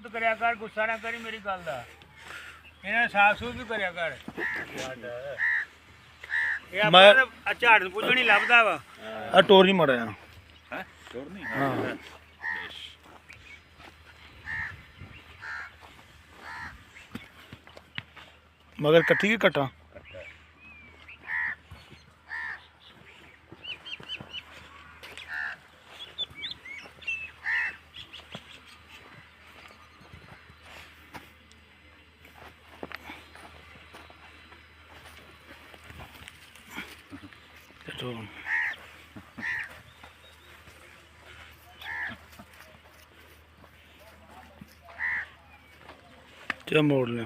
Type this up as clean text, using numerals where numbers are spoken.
तो करिया कर, गुस्सा ना करी मेरी गल दा। इन्हें साफ सूफ भी करिया कर। मैं झाड़ नूं पुज्जण ही लभदा वा। आ टोर नहीं मड़ा है टोर नहीं हाँ मगर कट्ठी की कट्टा तो क्या मोड़ लिया।